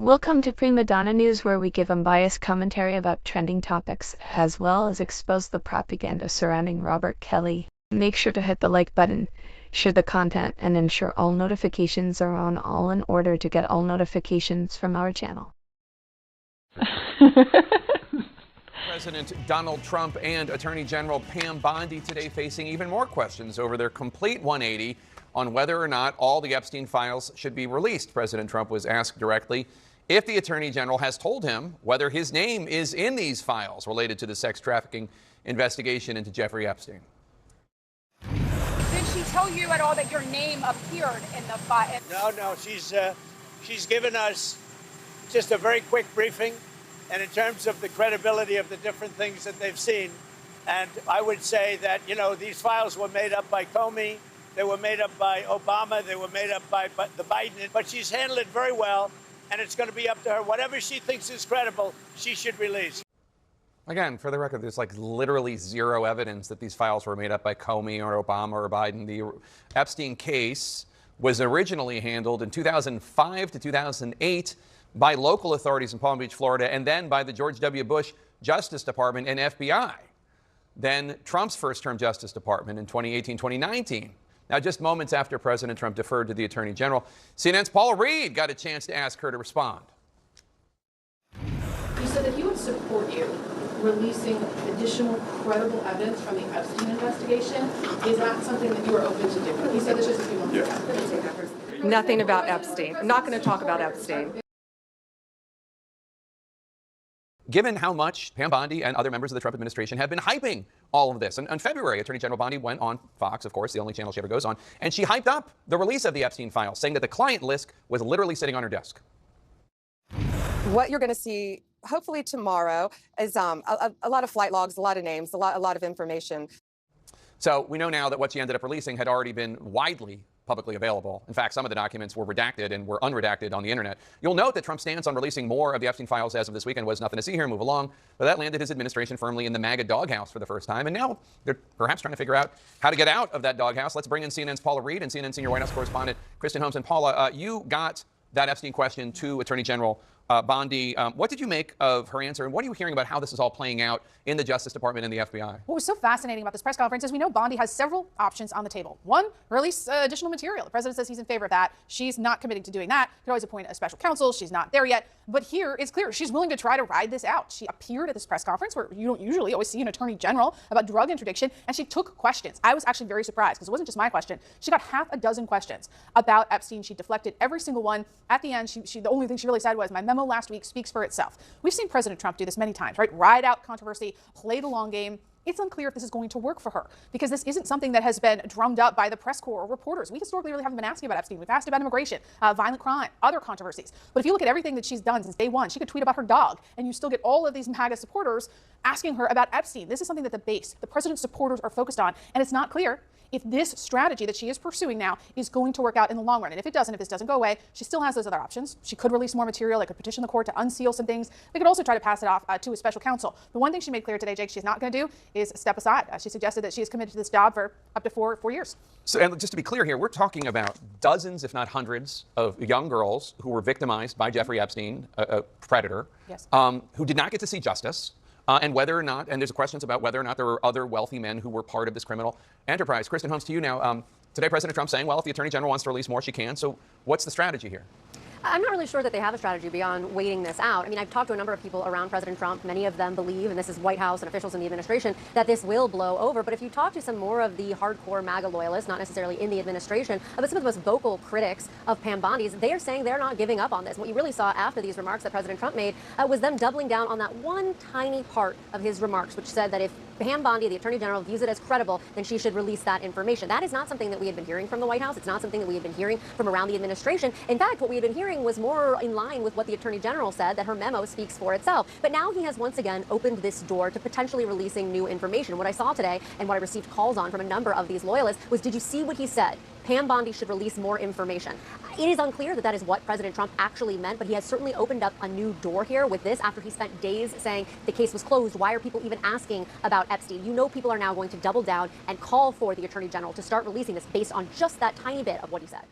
Welcome to Prima Donna News, where we give unbiased commentary about trending topics, as well as expose the propaganda surrounding Robert Kelly. Make sure to hit the like button, share the content, and ensure all notifications are on all in order to get all notifications from our channel. President Donald Trump and Attorney General Pam Bondi today facing even more questions over their complete 180 on whether or not all the Epstein files should be released. President Trump was asked directly if the Attorney General has told him whether his name is in these files related to the sex trafficking investigation into Jeffrey Epstein. Did she tell you at all that your name appeared in the file? No, she's given us just a very quick briefing, and in terms of the credibility of the different things that they've seen. And I would say that, these files were made up by Comey, they were made up by Obama, they were made up by the Biden, but she's handled it very well, and it's going to be up to her. Whatever she thinks is credible, she should release. Again, for the record, there's literally zero evidence that these files were made up by Comey or Obama or Biden. The Epstein case was originally handled in 2005 to 2008 by local authorities in Palm Beach, Florida, and then by the George W. Bush Justice Department and FBI. Then Trump's first-term Justice Department in 2018-2019. Now, just moments after President Trump deferred to the Attorney General, CNN's Paula Reed got a chance to ask her to respond. You said that he would support you releasing additional credible evidence from the Epstein investigation. Is that something that you are open to doing? He said this just a few months ago. Nothing about Epstein. I'm not going to talk about Epstein. Given how much Pam Bondi and other members of the Trump administration have been hyping all of this. And in February, Attorney General Bondi went on Fox, of course, the only channel she ever goes on, and she hyped up the release of the Epstein files, saying that the client list was literally sitting on her desk. What you're going to see, hopefully tomorrow, is a lot of flight logs, a lot of names, a lot of information. So we know now that what she ended up releasing had already been widely publicly available. In fact, some of the documents were redacted and were unredacted on the internet. You'll note that Trump's stance on releasing more of the Epstein files as of this weekend was nothing to see here, move along. But that landed his administration firmly in the MAGA doghouse for the first time. And now they're perhaps trying to figure out how to get out of that doghouse. Let's bring in CNN's Paula Reed and CNN senior White House correspondent Kristen Holmes. And Paula, you got that Epstein question to Attorney General Bondi. What did you make of her answer, and what are you hearing about how this is all playing out in the Justice Department and the FBI? What was so fascinating about this press conference is we know Bondi has several options on the table. One, release additional material. The president says he's in favor of that. She's not committing to doing that. Could always appoint a special counsel. She's not there yet. But here it's clear she's willing to try to ride this out. She appeared at this press conference where you don't usually always see an attorney general about drug interdiction, and she took questions. I was actually very surprised because it wasn't just my question. She got half a dozen questions about Epstein. She deflected every single one. At the end, the only thing she really said was, my memo last week speaks for itself. We've seen President Trump do this many times, right? Ride out controversy, play the long game. It's unclear if this is going to work for her because this isn't something that has been drummed up by the press corps or reporters. We historically really haven't been asking about Epstein. We've asked about immigration, violent crime, other controversies. But if you look at everything that she's done since day one, she could tweet about her dog, and you still get all of these MAGA supporters asking her about Epstein. This is something that the base, the president's supporters are focused on, and it's not clear if this strategy that she is pursuing now is going to work out in the long run. And if this doesn't go away, she still has those other options. She could release more material. They could petition the court to unseal some things. They could also try to pass it off to a special counsel. The one thing she made clear today, Jake, she's not going to do is step aside. She suggested that she is committed to this job for up to four years. So, and just to be clear here, we're talking about dozens, if not hundreds, of young girls who were victimized by Jeffrey Epstein, a predator, yes, who did not get to see justice. And whether or not, and there's questions about whether or not there were other wealthy men who were part of this criminal enterprise. Kristen Holmes, to you now. Today, President Trump saying, well, if the Attorney General wants to release more, she can. So what's the strategy here? I'm not really sure that they have a strategy beyond waiting this out. I mean, I've talked to a number of people around President Trump. Many of them believe, and this is White House and officials in the administration, that this will blow over. But if you talk to some more of the hardcore MAGA loyalists, not necessarily in the administration, but some of the most vocal critics of Pam Bondi's, they are saying they're not giving up on this. What you really saw after these remarks that President Trump made was them doubling down on that one tiny part of his remarks, which said that if Pam Bondi, the Attorney General, views it as credible, then she should release that information. That is not something that we had been hearing from the White House. It's not something that we had been hearing from around the administration. In fact, what we had been hearing was more in line with what the Attorney General said, that her memo speaks for itself. But now he has once again opened this door to potentially releasing new information. What I saw today and what I received calls on from a number of these loyalists was, did you see what he said? Pam Bondi should release more information. It is unclear that that is what President Trump actually meant, but he has certainly opened up a new door here with this after he spent days saying the case was closed. Why are people even asking about Epstein? You know, people are now going to double down and call for the Attorney General to start releasing this based on just that tiny bit of what he said.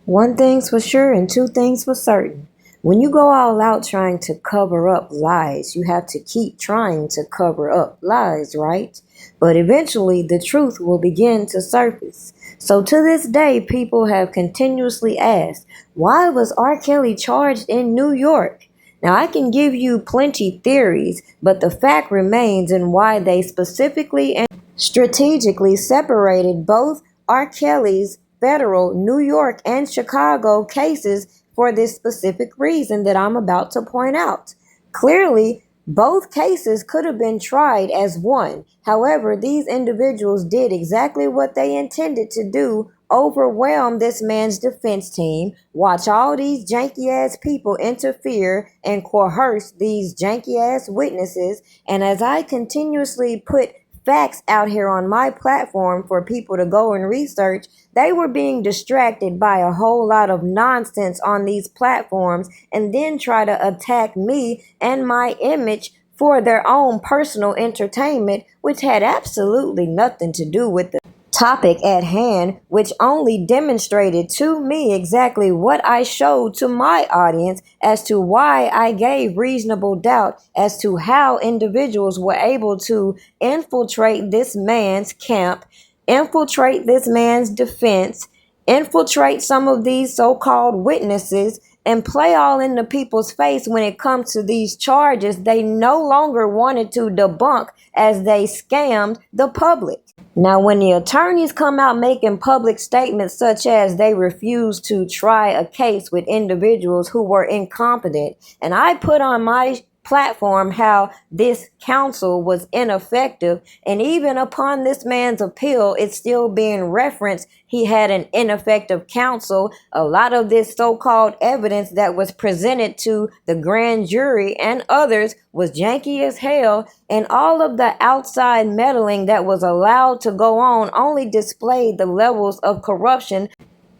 One thing's for sure and two things for certain. When you go all out trying to cover up lies, you have to keep trying to cover up lies, right? But eventually the truth will begin to surface. So to this day, people have continuously asked, why was R. Kelly charged in New York? Now, I can give you plenty theories, but the fact remains in why they specifically and strategically separated both R. Kelly's federal New York and Chicago cases for this specific reason that I'm about to point out. Clearly, both cases could have been tried as one. However, these individuals did exactly what they intended to do: overwhelm this man's defense team, watch all these janky-ass people interfere and coerce these janky-ass witnesses. And as I continuously put facts out here on my platform for people to go and research, they were being distracted by a whole lot of nonsense on these platforms and then try to attack me and my image for their own personal entertainment, which had absolutely nothing to do with the topic at hand, which only demonstrated to me exactly what I showed to my audience as to why I gave reasonable doubt as to how individuals were able to infiltrate this man's camp, infiltrate this man's defense, infiltrate some of these so-called witnesses, and play all in the people's face when it comes to these charges they no longer wanted to debunk as they scammed the public. Now, when the attorneys come out making public statements such as they refuse to try a case with individuals who were incompetent, and I put on my platform how this counsel was ineffective, and even upon this man's appeal, it's still being referenced he had an ineffective counsel. A lot of this so-called evidence that was presented to the grand jury and others was janky as hell, and all of the outside meddling that was allowed to go on only displayed the levels of corruption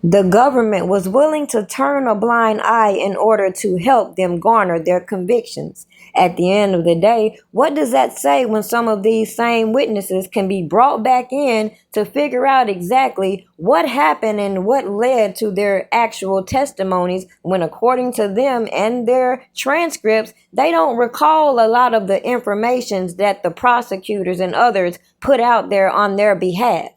the government was willing to turn a blind eye in order to help them garner their convictions. At the end of the day, what does that say when some of these same witnesses can be brought back in to figure out exactly what happened and what led to their actual testimonies when, according to them and their transcripts, they don't recall a lot of the information that the prosecutors and others put out there on their behalf?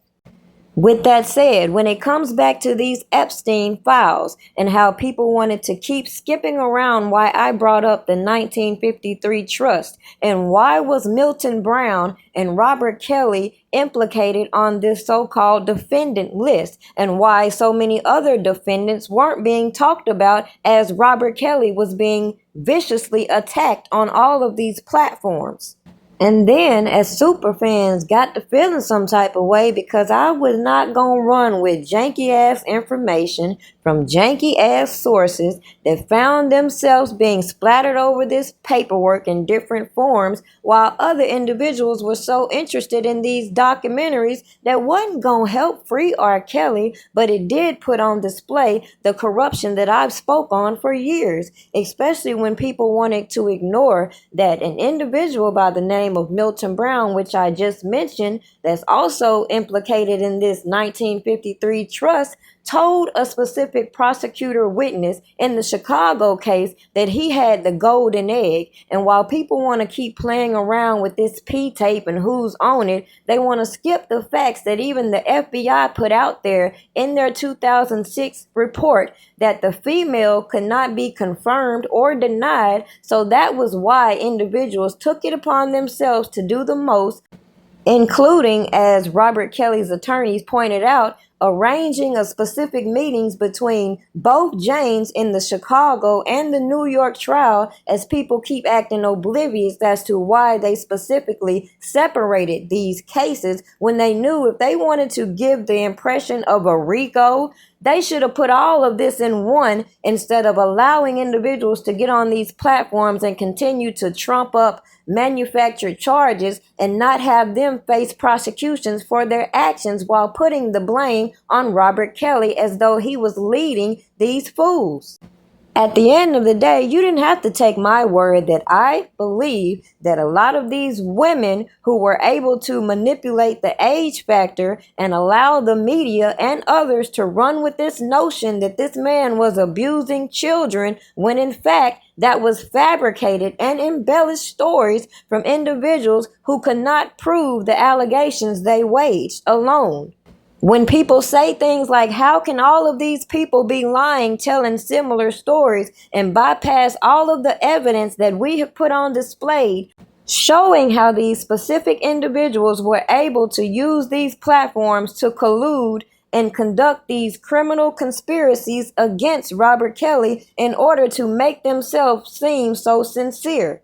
With that said, when it comes back to these Epstein Files and how people wanted to keep skipping around why I brought up the 1953 trust and why was Milton Brown and Robert Kelly implicated on this so-called defendant list and why so many other defendants weren't being talked about as Robert Kelly was being viciously attacked on all of these platforms. And then, as super fans got to feeling some type of way because I was not going to run with janky-ass information from janky-ass sources that found themselves being splattered over this paperwork in different forms, while other individuals were so interested in these documentaries that wasn't going to help free R. Kelly, but it did put on display the corruption that I've spoke on for years, especially when people wanted to ignore that an individual by the name of Milton Brown, which I just mentioned, that's also implicated in this 1953 trust, told a specific prosecutor witness in the Chicago case that he had the golden egg. And while people want to keep playing around with this P-tape and who's on it, they want to skip the facts that even the FBI put out there in their 2006 report that the female could not be confirmed or denied. So that was why individuals took it upon themselves to do the most, including, as Robert Kelly's attorneys pointed out, arranging a specific meetings between both Janes in the Chicago and the New York trial, as people keep acting oblivious as to why they specifically separated these cases when they knew if they wanted to give the impression of a RICO, they should have put all of this in one instead of allowing individuals to get on these platforms and continue to trump up manufactured charges and not have them face prosecutions for their actions while putting the blame on Robert Kelly as though he was leading these fools. At the end of the day, you didn't have to take my word that I believe that a lot of these women who were able to manipulate the age factor and allow the media and others to run with this notion that this man was abusing children, when in fact that was fabricated and embellished stories from individuals who could not prove the allegations they waged alone. When people say things like, how can all of these people be lying, telling similar stories, and bypass all of the evidence that we have put on display, showing how these specific individuals were able to use these platforms to collude and conduct these criminal conspiracies against Robert Kelly in order to make themselves seem so sincere.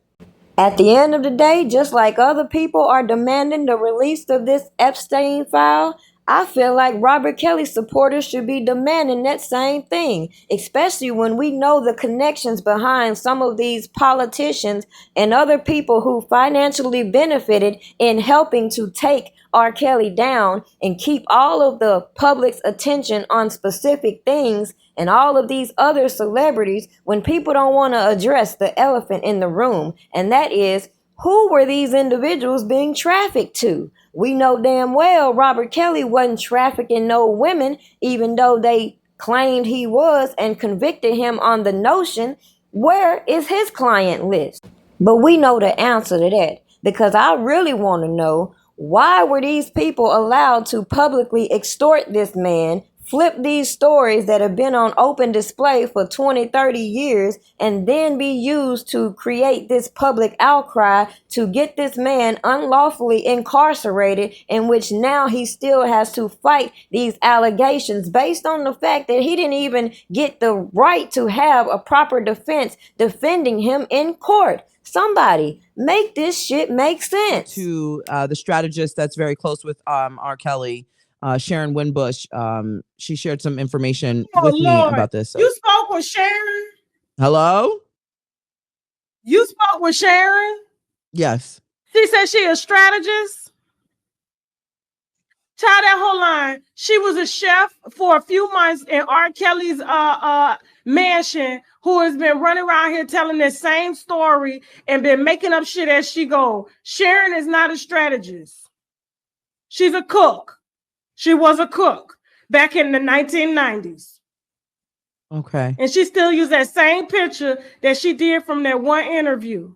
At the end of the day, just like other people are demanding the release of this Epstein file, I feel like Robert Kelly supporters should be demanding that same thing, especially when we know the connections behind some of these politicians and other people who financially benefited in helping to take R. Kelly down and keep all of the public's attention on specific things and all of these other celebrities when people don't want to address the elephant in the room, and that is, who were these individuals being trafficked to? We know damn well Robert Kelly wasn't trafficking no women, even though they claimed he was and convicted him on the notion. Where is his client list? But we know the answer to that, because I really want to know, why were these people allowed to publicly extort this man, flip these stories that have been on open display for 20, 30 years, and then be used to create this public outcry to get this man unlawfully incarcerated, in which now he still has to fight these allegations based on the fact that he didn't even get the right to have a proper defense defending him in court? Somebody make this shit make sense. To the strategist that's very close with R. Kelly, Sharon Winbush, she shared some information with me about this. So. You spoke with Sharon? Hello? You spoke with Sharon? Yes. She said she a strategist? Tie that whole line. She was a chef for a few months in R. Kelly's mansion, who has been running around here telling the same story and been making up shit as she go. Sharon is not a strategist. She's a cook. She was a cook back in the 1990s. Okay. And she still used that same picture that she did from that one interview.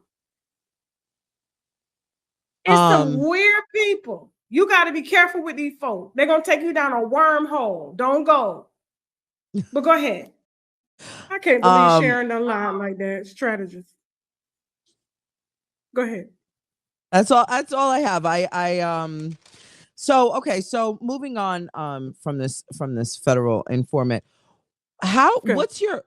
It's some weird people. You got to be careful with these folks. They're going to take you down a wormhole. Don't go. But go ahead. I can't believe Sharon done lied like that. Strategist. Go ahead. That's all I have. So okay, so moving on from this federal informant. What's your